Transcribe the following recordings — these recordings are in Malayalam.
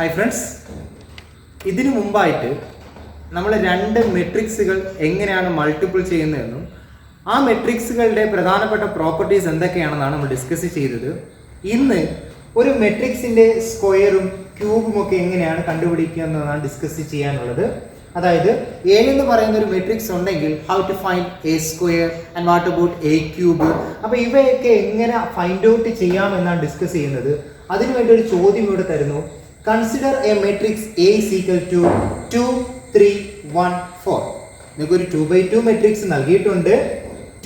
ഹായ് ഫ്രണ്ട്സ്, ഇതിനു മുമ്പായിട്ട് നമ്മൾ രണ്ട് മെട്രിക്സുകൾ എങ്ങനെയാണ് മൾട്ടിപ്പിൾ ചെയ്യുന്നതെന്നും ആ മെട്രിക്സുകളുടെ പ്രധാനപ്പെട്ട പ്രോപ്പർട്ടീസ് എന്തൊക്കെയാണെന്നാണ് നമ്മൾ ഡിസ്കസ് ചെയ്തത്. ഇന്ന് ഒരു മെട്രിക്സിൻ്റെ സ്ക്വയറും ക്യൂബും ഒക്കെ എങ്ങനെയാണ് കണ്ടുപിടിക്കുക എന്നതാണ് ഡിസ്കസ് ചെയ്യാനുള്ളത്. അതായത് എ എന്ന് പറയുന്ന ഒരു മെട്രിക്സ് ഉണ്ടെങ്കിൽ how to find A square and what about A cube. അപ്പോൾ ഇവയൊക്കെ എങ്ങനെ ഫൈൻഡ് ഔട്ട് ചെയ്യാമെന്നാണ് ഡിസ്കസ് ചെയ്യുന്നത്. അതിനുവേണ്ടി ഒരു ചോദ്യം ഇവിടെ തരുന്നു. Consider a matrix A is equal to 2, 3, 1, 4. നിങ്ങൾക്ക് ഒരു 2x2 മെട്രിക്സ് നൽകിയിട്ടുണ്ട്.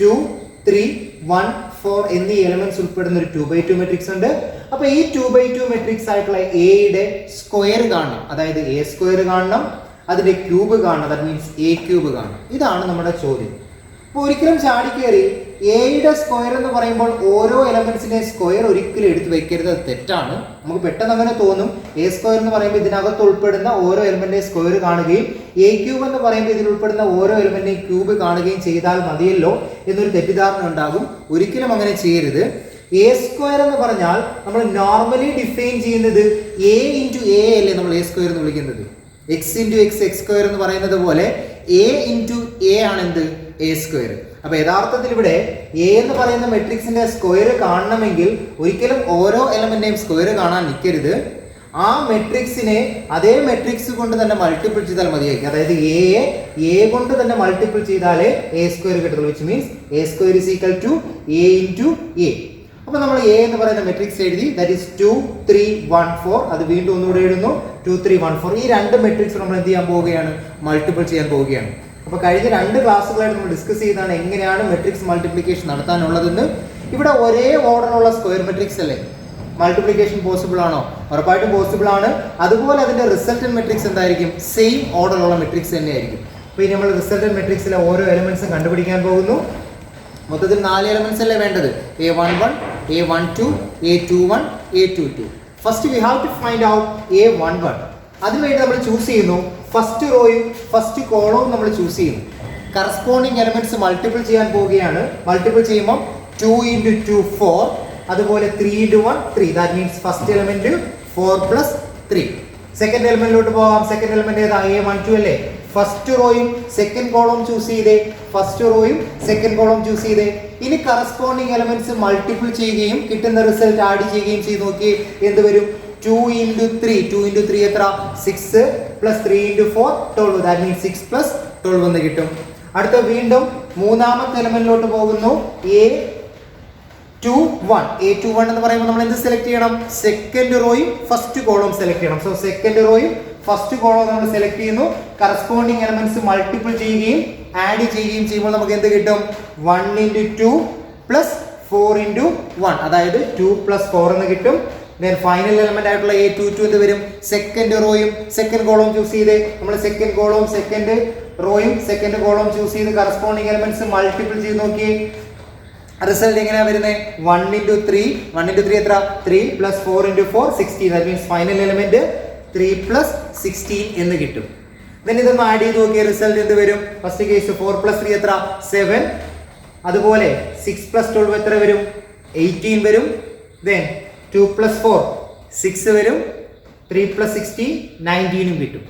2, 3, 1, 4 എന്നീ എലമെന്റ്സ് ഉൾപ്പെടുന്ന ഒരു 2x2 മെട്രിക്സ് ഉണ്ട്. അപ്പോൾ ഈ 2x2 മെട്രിക്സ് ആയിട്ടുള്ള എയുടെ സ്ക്വയർ കാണണം. അതായത് എ സ്ക്വയർ കാണണം, അതിന്റെ ക്യൂബ് കാണണം. ദാറ്റ് മീൻസ് എ ക്യൂബ് കാണണം. ഇതാണ് നമ്മുടെ ചോദ്യം. അപ്പോൾ ഒരിക്കലും ചാടിക്കേറി എയുടെ സ്ക്വയർ എന്ന് പറയുമ്പോൾ ഓരോ എലമെന്റ്സിന്റെ സ്ക്വയർ ഒരിക്കലും എടുത്ത് വെക്കരുത്, അത് തെറ്റാണ്. നമുക്ക് പെട്ടെന്ന് അങ്ങനെ തോന്നും എ സ്ക്വയർ എന്ന് പറയുമ്പോൾ ഇതിനകത്ത് ഉൾപ്പെടുന്ന ഓരോ എലമെന്റിന്റെ സ്ക്വയർ കാണുകയും എ ക്യൂബ് എന്ന് പറയുമ്പോൾ ഇതിൽ ഉൾപ്പെടുന്ന ഓരോ എലമെന്റിന്റെയും ക്യൂബ് കാണുകയും ചെയ്താൽ മതിയല്ലോ എന്നൊരു തെറ്റിദ്ധാരണ ഉണ്ടാകും. ഒരിക്കലും അങ്ങനെ ചെയ്യരുത്. എ സ്ക്വയർ എന്ന് പറഞ്ഞാൽ നമ്മൾ നോർമലി ഡിഫൈൻ ചെയ്യുന്നത് എ ഇൻറ്റു എ അല്ലേ നമ്മൾ എ സ്ക്വയർ എന്ന് വിളിക്കുന്നത്. X into X, X square എന്ന് പറയുന്നത് പോലെ എ ഇൻറ്റു എ ആണ് എന്ത് എ സ്ക്വയർ. അപ്പൊ യഥാർത്ഥത്തിൽ ഇവിടെ എ എന്ന് പറയുന്ന മെട്രിക്സിന്റെ സ്ക്വയർ കാണണമെങ്കിൽ ഒരിക്കലും ഓരോ എലമെന്റിന്റെയും സ്ക്വയർ കാണാൻ നിൽക്കരുത്. ആ മെട്രിക്സിനെ അതേ മെട്രിക്സ് കൊണ്ട് തന്നെ മൾട്ടിപ്പിൾ ചെയ്താൽ മതിയായിരിക്കും. അതായത് എ കൊണ്ട് തന്നെ മൾട്ടിപ്പിൾ ചെയ്താലേ എ സ്ക്വയർ കിട്ടുള്ളൂ. Which means A square is equal to A into A. അപ്പൊ നമ്മൾ എ എന്ന് പറയുന്ന മെട്രിക്സ് എഴുതി. That is 2, 3, 1, 4. അത് വീണ്ടും ഒന്നുകൂടെ എഴുതുന്നു. 2, 3, 1, 4. ഈ രണ്ട് മെട്രിക്സ് നമ്മൾ എന്ത് ചെയ്യാൻ പോവുകയാണ്? മൾട്ടിപ്പിൾ ചെയ്യാൻ പോവുകയാണ്. അപ്പോൾ കഴിഞ്ഞ രണ്ട് ക്ലാസ്സുകളായിട്ട് നമ്മൾ ഡിസ്കസ് ചെയ്താണ് എങ്ങനെയാണ് മെട്രിക്സ് മൾട്ടിപ്ലിക്കേഷൻ നടത്താനുള്ളതെന്ന്. ഇവിടെ ഒരേ ഓർഡറുള്ള സ്ക്വയർ മെട്രിക്സ് അല്ലേ, മൾട്ടിപ്ലിക്കേഷൻ പോസിബിൾ ആണോ? ഉറപ്പായിട്ടും പോസിബിൾ ആണ്. അതുപോലെ അതിന്റെ റിസൾട്ടൻ മെട്രിക്സ് എന്തായിരിക്കും? സെയിം ഓർഡറുള്ള മെട്രിക്സ് തന്നെയായിരിക്കും. അപ്പോൾ ഇനി നമ്മൾ റിസൾട്ടൻ മെട്രിക്സിലെ ഓരോ എലമെന്റ്സും കണ്ടുപിടിക്കാൻ പോകുന്നു. മൊത്തത്തിൽ 4 എലമെന്റ്സ് അല്ലേ വേണ്ടത്? A11, A12, A21, A22. First we have to find out A11. അതിനുവേണ്ടി നമ്മൾ ചൂസ് ചെയ്യുന്നു ഫസ്റ്റ് റോയും ഫസ്റ്റ് കോളവും നമ്മൾ ചൂസ് ചെയ്യുന്നു. കറസ്പോണ്ടിങ് എലമെന്റ്സ് മൾട്ടിപ്പിൾ ചെയ്യാൻ പോവുകയാണ്. മൾട്ടിപ്പിൾ ചെയ്യുമ്പോൾ 2 × 2 4, അതുപോലെ 3 × 1 3. That means first element 4 + 3. Second എലമെന്റിലോട്ട് പോകാം. സെക്കൻഡ് എലമെന്റ് ഏതാ? A12 അല്ലേ. ഫസ്റ്റ് റോയും സെക്കൻഡ് കോളവും ചൂസ് ചെയ്തേ. ഫസ്റ്റ് റോയും സെക്കൻഡ് കോളവും ചൂസ് ചെയ്തേ. ഇനി കറസ്പോണ്ടിങ് എലമെന്റ്സ് മൾട്ടിപ്പിൾ ചെയ്യുകയും കിട്ടുന്ന റിസൾട്ട് ആഡ് ചെയ്യുകയും ചെയ്ത് നോക്കി. എന്ത് വരും? 2 × 3. 2 × 3 എത്ര? 6 + 3 × 4 12. ദാറ്റ് മീൻസ് 6 + 12 എന്ന് കിട്ടും. അടുത്ത വീണ്ടും മൂന്നാമത്തെ എലമെന്റിലോട്ട് പോകുന്നു. A21 എന്ന് പറയുമ്പോൾ നമ്മൾ എന്ത് സെലക്ട് ചെയ്യണം? സെക്കൻഡ് റോയും ഫസ്റ്റ് കോളവും സെലക്ട് ചെയ്യണം. സോ സെക്കൻഡ് റോയും ഫസ്റ്റ് കോളവും നമ്മൾ സെലക്ട് ചെയ്യുന്നു. കറസ്പോണ്ടിങ് എലമെന്റ്സ് മൾട്ടിപ്പിൾ ചെയ്യുകയും ആഡ് ചെയ്യുകയും ചെയ്യുമ്പോൾ നമുക്ക് എന്ത് കിട്ടും? 1 × 2 + 4 × 1. അതായത് 2 + 4 എന്ന് കിട്ടും. ദെൻ ഫൈനൽ എലമെന്റ് ആയിട്ടുള്ള A22 എന്ത് വരും? സെക്കൻഡ് റോയും സെക്കൻഡ് കോളവും ചൂസ് ചെയ്ത് നമ്മൾ സെക്കൻഡ് കോളവും സെക്കൻഡ് റോയും സെക്കൻഡ് കോളവും ചൂസ് ചെയ്ത് കറസ്പോണ്ടിങ് എലമെന്റ്സ് മൾട്ടിപ്പിൾ ചെയ്ത് നോക്കി. റിസൾട്ട് എങ്ങനെയാ വരുന്നത്? 1 × 3. 1 × 3 എത്ര? 3 + 4 × 4 16. ദാറ്റ് മീൻസ് ഫൈനൽ എലമെന്റ് 3 + 16 എന്ന് കിട്ടും. ദെൻ ഇതൊന്ന് ആഡ് ചെയ്ത് നോക്കിയ റിസൾട്ട് എന്ത് വരും? ഫസ്റ്റ് കേസ് 4 + 3 എത്ര? 7. അതുപോലെ 6 + 12 എത്ര വരും? 18 വരും. ദെൻ 2 + 4 6 വരും. 3 + 16 19 കിട്ടും.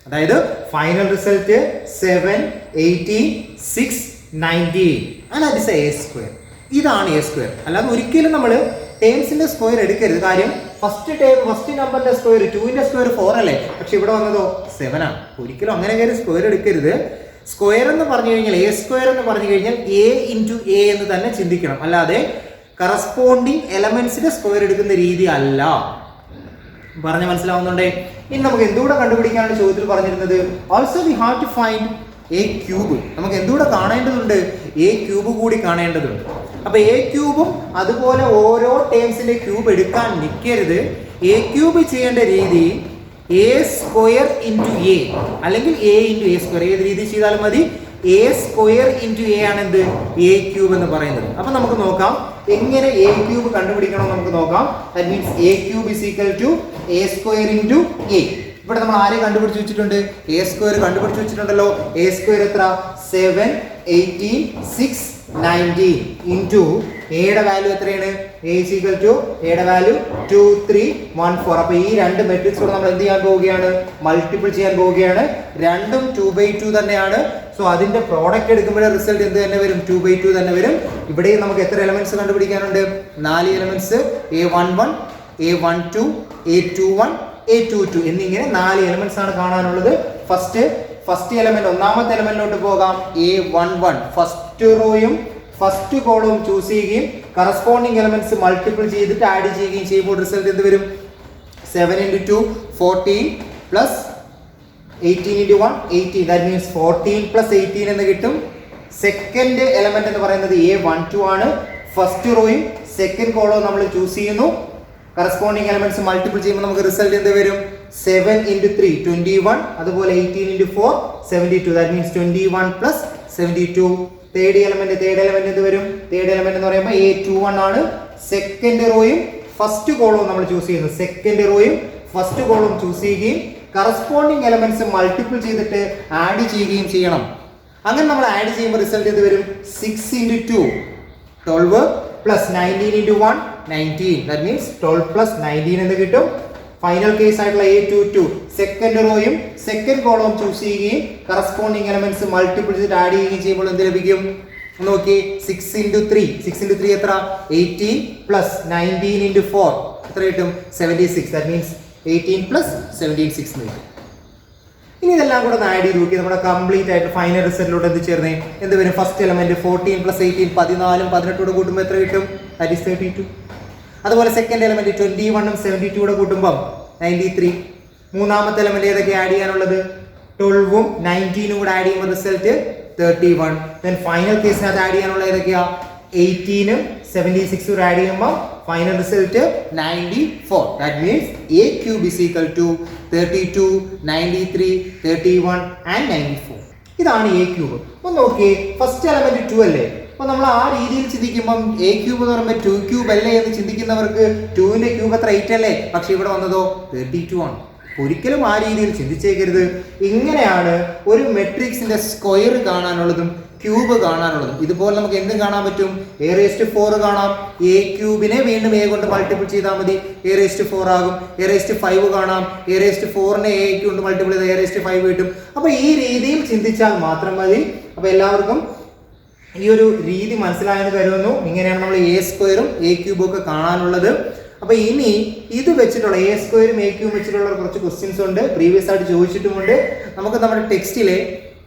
അതായത് final result 7, 18, 6, 19. And that is A square. ഇതാണ് എ സ്ക്വയർ. അല്ലാതെ ഒരിക്കലും നമ്മൾ ടേംസിന്റെ സ്ക്വയർ എടുക്കരുത്. കാര്യം ഫസ്റ്റ് നമ്പറിന്റെ സ്ക്വയർ 2ന്റെ സ്ക്വയർ 4 അല്ലേ, പക്ഷെ ഇവിടെ വന്നതോ 7 ആണ്. ഒരിക്കലും അങ്ങനെ കയറി സ്ക്വയർ എടുക്കരുത്. സ്ക്വയർ എന്ന് പറഞ്ഞു കഴിഞ്ഞാൽ എ സ്ക്വയർ എന്ന് പറഞ്ഞു കഴിഞ്ഞാൽ എ ഇൻറ്റു എ എന്ന് തന്നെ ചിന്തിക്കണം. അല്ലാതെ കറസ്പോണ്ടിങ് എലമെന്റ്സിന്റെ സ്ക്വയർ എടുക്കുന്ന രീതി അല്ല. പറഞ്ഞ മനസ്സിലാവുന്നുണ്ടേ? ഇനി നമുക്ക് എന്തുകൂടെ കണ്ടുപിടിക്കാനുള്ള ചോദ്യത്തിൽ പറഞ്ഞിരുന്നത് also we have to find A cube. നമുക്ക് എന്തുകൂടെ കാണേണ്ടതുണ്ട്? എ ക്യൂബ് കൂടി കാണേണ്ടതുണ്ട്. അപ്പൊ എ ക്യൂബും അതുപോലെ ഓരോ ടേംസിന്റെ ക്യൂബ് എടുക്കാൻ നിൽക്കരുത്. എ ക്യൂബ് ചെയ്യേണ്ട രീതി എ സ്ക്വയർ ഇൻറ്റു എ അല്ലെങ്കിൽ എ ഇൻറ്റു എ സ്ക്വയർ. ഏത് രീതി ചെയ്താലും മതി. എ സ്ക്വയർ ഇൻറ്റു എ ആണ് എന്ത്? എ ക്യൂബ് എന്ന് പറയുന്നത്. അപ്പൊ നമുക്ക് നോക്കാം എങ്ങനെ എ ക്യൂബ് കണ്ടുപിടിക്കണം. നമുക്ക് നോക്കാം. That means A cube is equal to A square into A. ഇവിടെ നമ്മൾ ആരെ കണ്ടുപിടിച്ച് വെച്ചിട്ടുണ്ട്? എ സ്ക്വയർ കണ്ടുപിടിച്ച് വെച്ചിട്ടുണ്ടല്ലോ. എ സ്ക്വയർ എത്ര? 7, 18, 6, 19 into എയുടെ വാല്യൂ എത്രയാണ്? A is equal to എയുടെ വാല്യൂ 2, 3, 1, 4. അപ്പോൾ ഈ രണ്ട് മെട്രിക്സോട് നമ്മൾ എന്ത് ചെയ്യാൻ പോവുകയാണ്? മൾട്ടിപ്പിൾ ചെയ്യാൻ പോവുകയാണ്. രണ്ടും 2/2 തന്നെയാണ്. സോ അതിന്റെ പ്രോഡക്റ്റ് എടുക്കുമ്പോൾ റിസൾട്ട് എന്ത് തന്നെ വരും? 2/2 തന്നെ വരും. ഇവിടെയും നമുക്ക് എത്ര elements കണ്ടുപിടിക്കാനുണ്ട്? 4 elements. A11, A12, A21, A22 എന്നിങ്ങനെ 4 എലമെന്റ്സ് ആണ് കാണാനുള്ളത്. ഫസ്റ്റ് എലമെന്റ്, ഒന്നാമത്തെ എലമെന്റിലോട്ട് പോകാം. A11 ഫസ്റ്റ് റോയും ഫസ്റ്റ് കോളവും ചൂസ് ചെയ്യുകയും കറസ്പോണ്ടിങ് എലമെന്റ്സ് മൾട്ടിപ്പിൾ ചെയ്തിട്ട് ആഡ് ചെയ്യുകയും ചെയ്യുമ്പോൾ റിസൾട്ട് എന്ത് വരും? 7 into 2 14 plus 18 into 1 18. That means 14 plus 18 എന്ന് കിട്ടും. സെക്കൻഡ് എലമെന്റ് എന്ന് പറയുന്നത് A12 ആണ്. ഫസ്റ്റ് റോയും സെക്കൻഡ് കോളവും നമ്മൾ ചൂസ് ചെയ്യുന്നു. കറസ്പോണ്ടിങ് എലമെന്റ്സ് മൾട്ടിപ്പിൾ ചെയ്യുമ്പോൾ നമുക്ക് റിസൾട്ട് എന്ത് വരും? 7 into 3 21. അതുപോലെ 18 into 4 72. That means 21 plus 72. Third element എന്ത് വരും? തേർഡ് എലമെന്റ് എന്ന് പറയുമ്പോൾ A21 ആണ്. സെക്കൻഡ് റോയും ഫസ്റ്റ് കോളവും നമ്മൾ ചൂസ് ചെയ്യുന്നു. സെക്കൻഡ് റോയും ഫസ്റ്റ് കോളവും ചൂസ് ചെയ്യുകയും കറസ്പോണ്ടിങ് എലമെന്റ്സ് മൾട്ടിപ്പിൾ ചെയ്തിട്ട് ആഡ് ചെയ്യുകയും ചെയ്യണം. അങ്ങനെ നമ്മൾ ആഡ് ചെയ്യുമ്പോൾ റിസൾട്ട് എന്ത് വരും? 6 into 2 12 plus 19 into 1 19. That means 12 plus 19 എന്ന് കിട്ടും. ഫൈനൽ കേസ് ആയിട്ടുള്ള A22 സെക്കൻഡ് റോയും സെക്കൻഡ് കോളവും ചൂസ് ചെയ്യുകയും കറസ്പോണ്ടിങ് എലമെന്റ്സ് മൾട്ടിപ്പിൾ ചെയ്തിട്ട് ആഡ് ചെയ്യുകയും ചെയ്യുമ്പോൾ എന്ത് ലഭിക്കും? നോക്കി, 6 into 3 എത്ര? 18 plus 19 into 4 എത്ര കിട്ടും? 76. That means 18 plus 76 എന്ന് കിട്ടും. ഇനി ഇതെല്ലാം കൂടെ ആഡ് ചെയ്ത് നോക്കി നമ്മുടെ കംപ്ലീറ്റ് ആയിട്ട് ഫൈനൽ റിസൾട്ടിലോട്ട് എത്തിച്ചേർന്നേ എന്ത് വരും? ഫസ്റ്റ് എലമെന്റ് 14 plus 18 14 18 കൂട്ടുമ്പോൾ എത്ര കിട്ടും? That is 32. അതുപോലെ സെക്കൻഡ് എലമെന്റ് 21 72 കൂട്ടുമ്പോൾ 93. മൂന്നാമത്തെ എലമെന്റ് ഏതൊക്കെ ആഡ് ചെയ്യാനുള്ളത്? 12 19 കൂടെ ആഡ് ചെയ്യുമ്പോൾ റിസൾട്ട് 31. ദെൻ ഫൈനൽ കേസിനകത്ത് ആഡ് ചെയ്യാനുള്ള ഏതൊക്കെയാ? 18 76 കൂടെ ആഡ് ചെയ്യുമ്പോൾ final result 94. That means A cube is equal to 32 93 31 and 94. ഇതാണ് A ക്യൂബ്. അപ്പോൾ നോക്കിയേ, ഫസ്റ്റ് എലമെന്റ് 2 അല്ലേ? അപ്പോൾ നമ്മൾ ആ രീതിയിൽ ചിന്തിക്കുമ്പം A ക്യൂബ് എന്ന് പറയുമ്പോൾ 2 ക്യൂബ് അല്ലേ എന്ന് ചിന്തിക്കുന്നവർക്ക് 2ന്റെ ക്യൂബ് എത്ര 8 അല്ലേ? പക്ഷെ ഇവിടെ വന്നതോ 32 ആണ്. ഒരിക്കലും ആ രീതിയിൽ ചിന്തിച്ചേക്കരുത്. ഇങ്ങനെയാണ് ഒരു മെട്രിക്സിന്റെ സ്ക്വയർ കാണാനുള്ളതും ക്യൂബ് കാണാനുള്ളതും. ഇതുപോലെ നമുക്ക് എന്തും കാണാൻ പറ്റും? A⁴ കാണാം. A ക്യൂബിനെ വീണ്ടും A കൊണ്ട് മൾട്ടിപ്പിൾ ചെയ്താൽ മതി, A⁴ ആകും. A⁵ കാണാം. A⁴ A കൊണ്ട് മൾട്ടിപ്പിൾ ചെയ്താൽ A⁵ കിട്ടും. അപ്പോൾ ഈ രീതിയിൽ ചിന്തിച്ചാൽ മാത്രം മതി. അപ്പോൾ എല്ലാവർക്കും ഈ ഒരു രീതി മനസ്സിലായെന്ന് കരുതുന്നു. ഇങ്ങനെയാണ് നമ്മൾ A² A ക്യൂബും ഒക്കെ കാണാനുള്ളത്. അപ്പോൾ ഇനി ഇത് വെച്ചിട്ടുള്ള A² A ക്യൂബും വെച്ചിട്ടുള്ള കുറച്ച് ക്വസ്റ്റ്യൻസ് ഉണ്ട്, പ്രീവിയസ് ആയിട്ട് ചോദിച്ചിട്ടുമുണ്ട്. നമുക്ക് നമ്മുടെ ടെക്സ്റ്റിലെ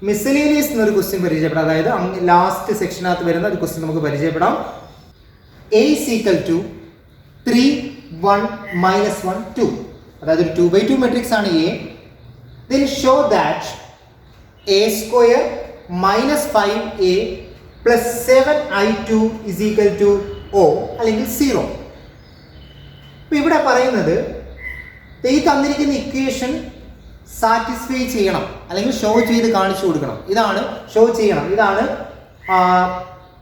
മിസലേനിയസ് എന്നൊരു ക്വസ്റ്റ്യൻ പരിചയപ്പെടാം. അതായത് ലാസ്റ്റ് സെക്ഷനകത്ത് വരുന്ന ഒരു ക്വസ്റ്റ്യൻ നമുക്ക് പരിചയപ്പെടാം. A is equal to 3 1 -1 2. അതായത് ഒരു 2/2 മെട്രിക്സ് ആണ് A. Then show that A² -5A plus 7I2 is equal to O അല്ലെങ്കിൽ 0. ഇപ്പം ഇവിടെ പറയുന്നത് ഈ തന്നിരിക്കുന്ന ഇക്വേഷൻ സാറ്റിസ്ഫൈ ചെയ്യണം അല്ലെങ്കിൽ ഷോ ചെയ്ത് കാണിച്ചു കൊടുക്കണം. ഇതാണ് ഷോ ചെയ്യണം. ഇതാണ്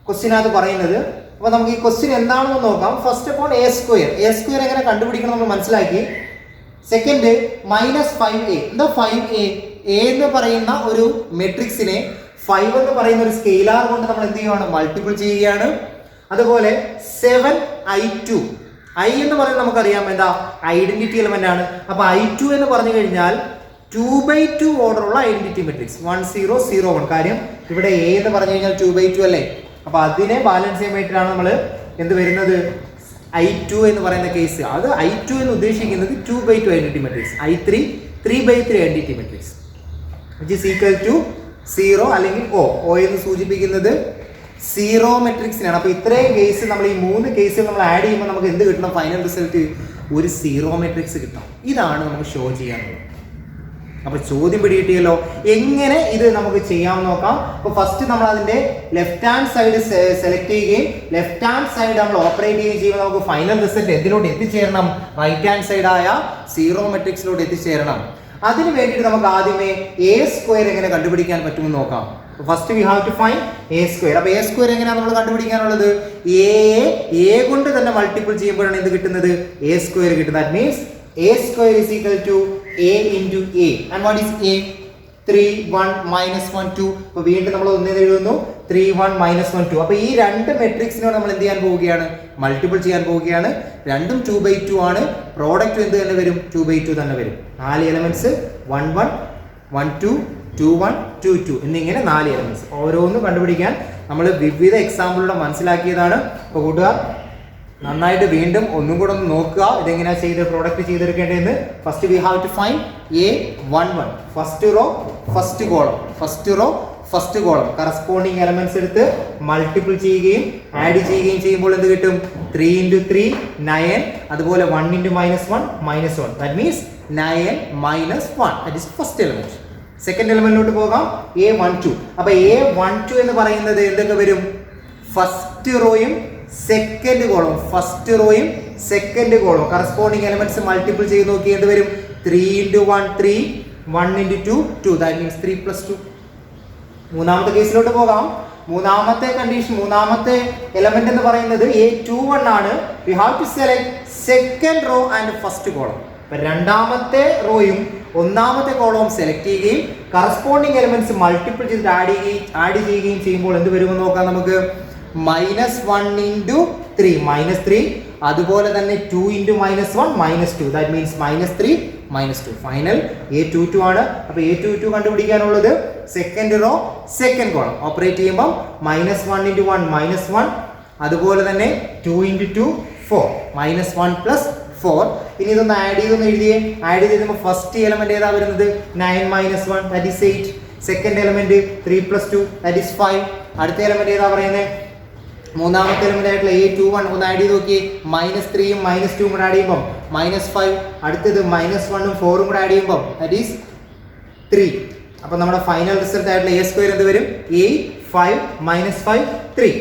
ക്വസ്റ്റ്യനകത്ത് പറയുന്നത്. അപ്പോൾ നമുക്ക് ഈ ക്വസ്റ്റ്യൻ എന്താണെന്ന് നോക്കാം. ഫസ്റ്റ് ഓഫ് ഓൾ A² എങ്ങനെ കണ്ടുപിടിക്കണം നമ്മൾ മനസ്സിലാക്കി. Second -5A. എന്താ 5A? A എന്ന് പറയുന്ന ഒരു മെട്രിക്സിനെ 5 എന്ന് പറയുന്ന ഒരു സ്കെയിലാർ കൊണ്ട് നമ്മൾ എന്ത് ചെയ്യുകയാണ്? മൾട്ടിപ്പിൾ ചെയ്യുകയാണ്. അതുപോലെ 7I2. I എന്ന് പറയുന്നത് നമുക്കറിയാം എന്താ? ഐഡന്റിറ്റി എലമെന്റ് ആണ്. അപ്പോൾ I2 എന്ന് പറഞ്ഞു കഴിഞ്ഞാൽ 2/2 ഓർഡറുള്ള ഐഡന്റിറ്റി മെട്രിക്സ് 1 0 0 1. കാര്യം ഇവിടെ A എന്ന് പറഞ്ഞു കഴിഞ്ഞാൽ 2/2 അല്ലേ? അപ്പോൾ അതിനെ ബാലൻസ് ചെയ്യാൻ വേണ്ടിയിട്ടാണ് നമ്മൾ എന്ത് വരുന്നത്? I2 എന്ന് പറയുന്ന കേസ്. അത് I2 എന്ന് ഉദ്ദേശിക്കുന്നത് 2/2 identity matrix. I3 3/3 identity matrix which is equal to 0 അല്ലെങ്കിൽ O എന്ന് സൂചിപ്പിക്കുന്നത് 0 മെട്രിക്സിനാണ്. അപ്പോൾ ഇത്രയും കേസ് നമ്മൾ ഈ 3 കേസുകൾ നമ്മൾ ആഡ് ചെയ്യുമ്പോൾ നമുക്ക് എന്ത് കിട്ടണം? ഫൈനൽ റിസൾട്ട് ഒരു 0 മെട്രിക്സ് കിട്ടണം. ഇതാണ് നമുക്ക് ഷോ ചെയ്യാനുള്ളത്. അപ്പോൾ ചോദ്യം പിടികിട്ടിയല്ലോ. എങ്ങനെ ഇത് നമുക്ക് ചെയ്യാമെന്ന് നോക്കാം. അപ്പോൾ ഫസ്റ്റ് നമ്മൾ അതിന്റെ ലെഫ്റ്റ് ഹാൻഡ് സൈഡ് സെലക്ട് ചെയ്യുകയും ലെഫ്റ്റ് ഹാൻഡ് സൈഡ് നമ്മൾ ഓപ്പറേറ്റ് ചെയ്യുകയും ചെയ്യുമ്പോൾ നമുക്ക് ഫൈനൽ റിസൾട്ട് എന്തിലോട്ട് എത്തിച്ചേരണം? റൈറ്റ് ഹാൻഡ് സൈഡായ 0 മെട്രിക്സിലോട്ട് എത്തിച്ചേരണം. അതിന് വേണ്ടിയിട്ട് നമുക്ക് ആദ്യമേ A² എങ്ങനെ കണ്ടുപിടിക്കാൻ പറ്റുമെന്ന് നോക്കാം. First we have to find A². അപ്പോൾ A² എങ്ങനെയാണ് നമ്മൾ കണ്ടുപിടിക്കാനുള്ളത്? A കൊണ്ട് തന്നെ മൾട്ടിപ്പിൾ ചെയ്യുമ്പോഴാണ് എന്ത് കിട്ടുന്നത്? A² കിട്ടുന്നത്. That means A² is equal to A into A. And what is A? 3 1 minus 1 2. അപ്പോൾ വീണ്ടും നമ്മൾ ഒന്നേ എഴുതുന്നു 3 1 മൈനസ് 1 2. അപ്പോൾ ഈ രണ്ട് മെട്രിക്സിനോട് നമ്മൾ എന്ത് ചെയ്യാൻ പോവുകയാണ്? മൾട്ടിപ്പിൾ ചെയ്യാൻ പോവുകയാണ്. രണ്ടും 2/2 ആണ്. പ്രോഡക്റ്റ് എന്ത് തന്നെ വരും? 2/2 തന്നെ വരും. 4 എലമെന്റ്സ് 1 1 1 2 2 1 2 2 എന്നിങ്ങനെ 4 എലമെന്റ്സ്. ഓരോന്നും കണ്ടുപിടിക്കാൻ നമ്മൾ വിവിധ എക്സാമ്പിളിലൂടെ മനസ്സിലാക്കിയതാണ്. അപ്പോൾ കൂട്ടുകാർ നന്നായിട്ട് വീണ്ടും ഒന്നും കൂടെ ഒന്ന് നോക്കുക ഇതെങ്ങനെയാണ് ചെയ്ത് പ്രോഡക്റ്റ് ചെയ്തെടുക്കേണ്ടതെന്ന്. First we have to find A11 first row first column, first row first column corresponding elements എടുത്ത് മൾട്ടിപ്പിൾ ചെയ്യുകയും ആഡ് ചെയ്യുകയും ചെയ്യുമ്പോൾ എന്ത് കിട്ടും? 3 into 3 9. അതുപോലെ 1 into -1 -1. That means 9 - 1. That is first element. Second എലമെന്റിലോട്ട് പോകാം. A12. അപ്പൊ A12 എന്ന് പറയുന്നത് എന്തൊക്കെ വരും? ഫസ്റ്റ് റോയും സെക്കൻഡ് കോളം, ഫസ്റ്റ് റോയും second column corresponding elements multiple ചെയ്ത് നോക്കി എന്ത് വരും? 3 into 1 3 1 into 2 2. That means 3 + 2. മൂന്നാമത്തെ കേസിലോട്ട് പോകാം. മൂന്നാമത്തെ കണ്ടീഷൻ, മൂന്നാമത്തെ എലമെന്റ് എന്ന് പറയുന്നത് A21 ആണ്. We have to select second row and first column. അപ്പൊ രണ്ടാമത്തെ റോയും ഒന്നാമത്തെ കോളവും സെലക്ട് ചെയ്യുകയും കറസ്പോണ്ടിങ് എലമെന്റ്സ് മൾട്ടിപ്പിൾ ചെയ്ത് ആഡ് ചെയ്യുകയും ചെയ്യുമ്പോൾ എന്ത് വരുമെന്ന് നോക്കാം നമുക്ക്. -1 into 3 -3. അതുപോലെ തന്നെ 2 into -1 -2. That means -3 -2. Final A22 ആണ്. അപ്പോൾ A22 കണ്ടുപിടിക്കാനുള്ളത് second row second column operate ചെയ്യുമ്പോൾ -1 into 1 -1. അതുപോലെ തന്നെ 2 into 2 4 -1 + 4. ഇനി ഇതൊന്ന് ആഡ് ചെയ്തൊന്ന് എഴുതിയേ. ആഡ് ചെയ്ത് കഴിയുമ്പോൾ ഫസ്റ്റ് എലമെന്റ് ഏതാ വരുന്നത്? 9 - 1 that is 8. Second element 3 + 2 that is 5. അടുത്ത എലമെന്റ് ഏതാ പറയുന്നത്? മൂന്നാമത്തെ എലമെന്റ് ആയിട്ടുള്ള A21 ഒന്ന് ആഡ് ചെയ്ത് നോക്കിയേ. -3ഉം -2ഉം കൂടെ ആഡ് ചെയ്യുമ്പോൾ -5. അടുത്തത് -1ഉം 4ഉം കൂടെ ആഡ് ചെയ്യുമ്പോൾ ദാറ്റ് ഈസ് 3. അപ്പോൾ നമ്മുടെ ഫൈനൽ റിസൾട്ട് ആയിട്ടുള്ള A² എന്ത് വരും? 8 5 -5 3.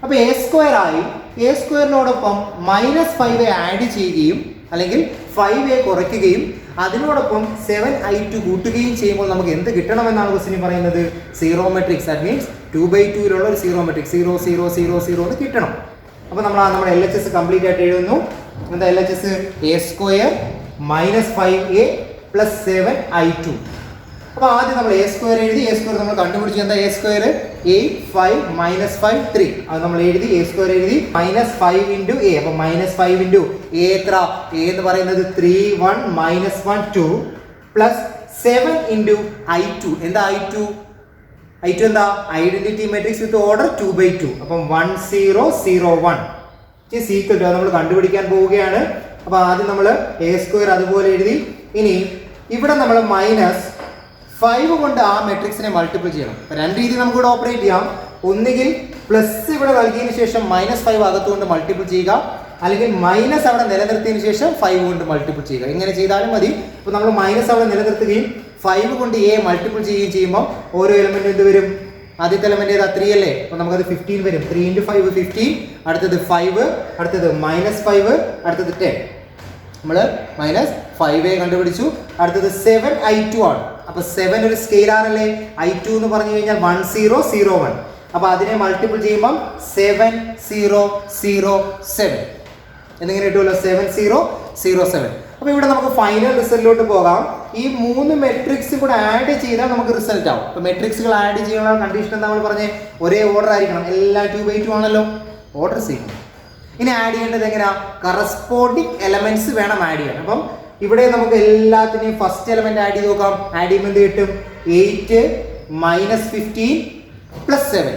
അപ്പോൾ A² ആയി. A²നോടൊപ്പം -5 ആഡ് ചെയ്യുകയും അല്ലെങ്കിൽ 5 കുറയ്ക്കുകയും അതിനോടൊപ്പം 7i2 കൂട്ടുകയും ചെയ്യുമ്പോൾ നമുക്ക് എന്ത് കിട്ടണമെന്നാണ് ക്വസ്റ്റ്യൻ പറയുന്നത്? Zero matrix. ദാറ്റ് മീൻസ് 2/2 ഒരു സീറോ മെട്രിക്സ് 0 0 0 0 എന്ന് കിട്ടണം. അപ്പോൾ നമ്മൾ നമ്മുടെ LHS കംപ്ലീറ്റ് ആയിട്ട് എഴുതുന്നു. എന്താ LHS? A² -5a + 7i2. അപ്പോൾ ആദ്യം നമ്മൾ A² എഴുതി. A² നമ്മൾ കണ്ടുപിടിച്ചു. എന്താ A² 8 5 -5 3. അത് നമ്മൾ എഴുതി. A² എഴുതി. -5 into a. അപ്പോൾ -5 into a എത്ര? a എന്ന് പറയുന്നത് 3 1 -1 2 + 7 into i2. എന്താ i2? i2 എന്താ? ഐഡന്റിറ്റി മെട്രിക്സ് വിത്ത് ഓർഡർ 2/2. അപ്പം 1 0 0 1 ഈസ് ഈക്വൽ ടു നമ്മൾ കണ്ടുപിടിക്കാൻ പോവുകയാണ്. അപ്പോൾ ആദ്യം നമ്മൾ A² അതുപോലെ എഴുതി. ഇനി ഇവിടെ നമ്മൾ -5 കൊണ്ട് ആ മെട്രിക്സിനെ മൾട്ടിപ്പിൾ ചെയ്യണം. രണ്ട് രീതി നമുക്ക് ഇവിടെ ഓപ്പറേറ്റ് ചെയ്യാം. ഒന്നുകിൽ പ്ലസ് ഇവിടെ നൽകിയതിനു ശേഷം -5 അകത്തുകൊണ്ട് മൾട്ടിപ്പിൾ ചെയ്യുക, അല്ലെങ്കിൽ മൈനസ് അവിടെ നിലനിർത്തിയതിനു ശേഷം 5 കൊണ്ട് മൾട്ടിപ്പിൾ ചെയ്യുക. എങ്ങനെ ചെയ്താലും മതി. ഇപ്പോൾ നമ്മൾ മൈനസ് അവിടെ നിലനിർത്തുകയും 5 കൊണ്ട് a മൾട്ടിപ്പിൾ ചെയ്യുകയും ചെയ്യുമ്പോൾ ഓരോ എലമെന്റ് എന്ത് വരും? ആദ്യത്തെ എലമെന്റ് ഏതാ? 3 അല്ലേ? അപ്പോൾ നമുക്കത് 15 വരും. 3 into 5 15. അടുത്തത് 5, അടുത്തത് -5, അടുത്തത് 10. നമ്മൾ -5a കണ്ടുപിടിച്ചു. അടുത്തത് 7i2 ആണ്. അപ്പോൾ 7 ഒരു സ്കെയിലാർ അല്ലേ? i2 എന്ന് പറഞ്ഞു കഴിഞ്ഞാൽ 1 0 0 1. അപ്പോൾ അതിനെ മൾട്ടിപ്പിൾ ചെയ്യുമ്പോൾ 7 0 0 7 എന്നിങ്ങനെ കിട്ടുമല്ലോ. 7 0 0 7. അപ്പോൾ ഇവിടെ നമുക്ക് ഫൈനൽ റിസൾട്ടിലോട്ട് പോകാം. ഈ 3 മെട്രിക്സും കൂടെ ആഡ് ചെയ്താൽ നമുക്ക് റിസൾട്ട് ആവും. അപ്പോൾ മെട്രിക്സുകൾ ആഡ് ചെയ്യാനുള്ള കണ്ടീഷൻ എന്താ നമ്മൾ പറഞ്ഞേ? ഒരേ ഓർഡർ ആയിരിക്കണം. എല്ലാം 2/2 ആണല്ലോ. Order same. ഇനി ആഡ് ചെയ്യേണ്ടത് എങ്ങനെയാ? കറസ്പോണ്ടിങ് എലമെന്റ്സ് വേണം ആഡ് ചെയ്യാൻ. അപ്പം ഇവിടെ നമുക്ക് എല്ലാത്തിനെയും ഫസ്റ്റ് എലമെന്റ് ആഡ് ചെയ്ത് നോക്കാം. ആഡ് ചെയ്യുമ്പോൾ എന്ത് കിട്ടും? 8 -15 + 7.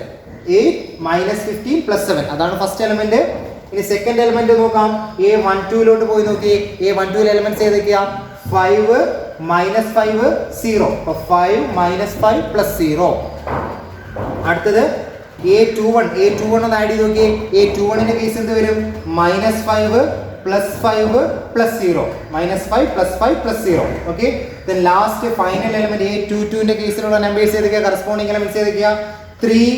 8 -15 + 7 അതാണ് ഫസ്റ്റ് എലമെന്റ്. ഇനി സെക്കൻഡ് എലമെന്റ് നോക്കാം. A12ലോട്ട് പോയി നോക്കിയേ. A12 എലമെന്റ്സ് ഏതൊക്കെയാ? 5 -5 0. അപ്പോൾ 5 -5 + 0. അടുത്തത് A21 ഒന്ന് ആഡ് ചെയ്ത് നോക്കിയേ. A21ന്റെ കേസ് എന്ത് വരും? -5 + 5 + 0. -5 + 5 + 0. Okay. Then last final element A22ന്റെ കേസിലുള്ള നമ്പേഴ്സ് ഏതൊക്കെയാ? കറസ്പോണ്ടിങ് എലമെന്റ്സ് ഏതൊക്കെയാ? 3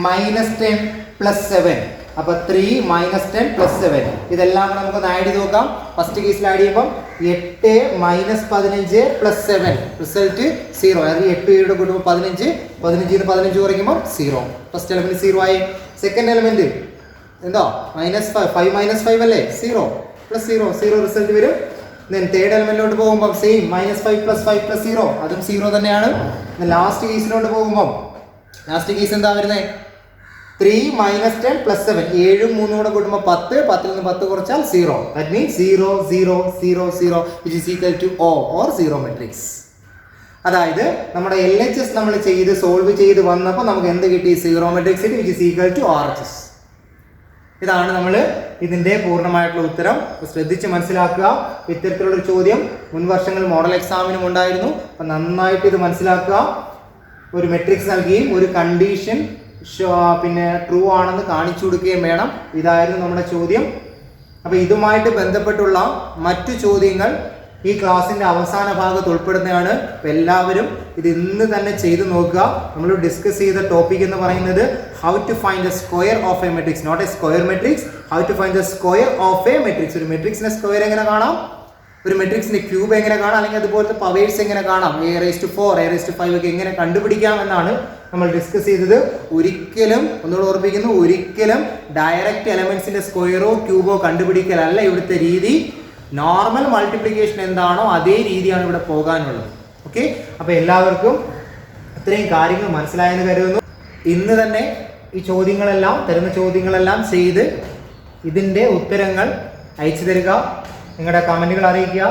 -10 + 7. അപ്പോൾ 3 -10 + 7 ഇതെല്ലാം നമുക്ക് ആഡ് ചെയ്ത് നോക്കാം. ഫസ്റ്റ് കേസിൽ ആഡ് ചെയ്യുമ്പോൾ 8 -15 + 7 റിസൾട്ട് 0. അതായത് 8 7 കൂട്ടുമ്പോൾ 15, 15 15 കുറയ്ക്കുമ്പോൾ 0. ഫസ്റ്റ് എലമെന്റ് 0 ആയി. സെക്കൻഡ് എലമെന്റ് എന്തോ? -5 5 അല്ലേ? 0 + 0 0 റിസൾട്ട് വരും ദെൻ തേർഡ് എലമെന്റിലോട്ട് പോകുമ്പോൾ സെയിം -5 + 5 + 0 അതും 0 തന്നെയാണ്. ലാസ്റ്റ് കേസിലോട്ട് പോകുമ്പോൾ ലാസ്റ്റ് കേസ് എന്താ വരുന്നത്? 3 - 10 + 7 7ഉം 3ഉം കൂടെ കൂട്ടുമ്പോൾ 10, 10ൽ നിന്ന് 10 കുറച്ചാൽ 0. That means 0 0 0 0 which is equal to O or 0 matrix. അതായത് നമ്മുടെ LHS നമ്മൾ സോൾവ് ചെയ്ത് വന്നപ്പോൾ നമുക്ക് എന്ത് കിട്ടി? 0 matrix which is equal to RHS. ഇതാണ് നമ്മൾ ഇതിന്റെ പൂർണ്ണമായിട്ടുള്ള ഉത്തരം. ശ്രദ്ധിച്ച് മനസ്സിലാക്കുക. ഇത്തരത്തിലുള്ളൊരു ചോദ്യം മുൻ വർഷങ്ങളിൽ മോഡൽ എക്സാമിനും ഉണ്ടായിരുന്നു. അപ്പം നന്നായിട്ട് ഇത് മനസ്സിലാക്കുക. ഒരു മെട്രിക്സ് നൽകുകയും ഒരു കണ്ടീഷൻ പിന്നെ ട്രൂ ആണെന്ന് കാണിച്ചു കൊടുക്കുകയും വേണം. ഇതായിരുന്നു നമ്മുടെ ചോദ്യം. അപ്പോൾ ഇതുമായിട്ട് ബന്ധപ്പെട്ടുള്ള മറ്റു ചോദ്യങ്ങൾ ഈ ക്ലാസ്സിന്റെ അവസാന ഭാഗത്ത് ഉൾപ്പെടുന്നതാണ്. അപ്പോൾ എല്ലാവരും ഇത് ഇന്ന് തന്നെ ചെയ്തു നോക്കുക. നമ്മൾ ഡിസ്കസ് ചെയ്ത ടോപ്പിക് എന്ന് പറയുന്നത് how to find the square of a matrix, not a square matrix, how to find the square of a matrix. ഒരു മെട്രിക്സിന്റെ സ്ക്വയർ എങ്ങനെ കാണാം, ഒരു മെട്രിക്സിന്റെ ക്യൂബ് എങ്ങനെ കാണാം, അല്ലെങ്കിൽ അതുപോലത്തെ പവേഴ്സ് എങ്ങനെ കാണാം, A⁴, A⁵ ഒക്കെ എങ്ങനെ കണ്ടുപിടിക്കാം എന്നാണ് നമ്മൾ ഡിസ്കസ് ചെയ്തത്. ഒരിക്കലും, ഒന്നുകൂടെ ഓർമ്മിക്കുന്നു, ഒരിക്കലും ഡയറക്റ്റ് എലമെന്റ്സിന്റെ സ്ക്വയറോ ക്യൂബോ കണ്ടുപിടിക്കലല്ല ഇവിടുത്തെ രീതി. നോർമൽ മൾട്ടിപ്ലിക്കേഷൻ എന്താണോ അതേ രീതിയാണ് ഇവിടെ പോകാനുള്ളത്. ഓക്കെ, അപ്പോൾ എല്ലാവർക്കും ഇത്രയും കാര്യങ്ങൾ മനസ്സിലായെന്ന് കരുതുന്നു. ഇന്ന് തന്നെ ഈ തരുന്ന ചോദ്യങ്ങളെല്ലാം ചെയ്ത് ഇതിൻ്റെ ഉത്തരങ്ങൾ അയച്ചു തരിക. നിങ്ങളുടെ കമൻറ്റുകൾ അറിയിക്കുക,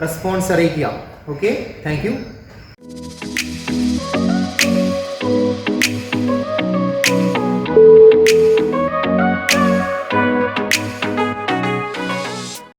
റെസ്പോൺസ് അറിയിക്കുക. Okay, thank you.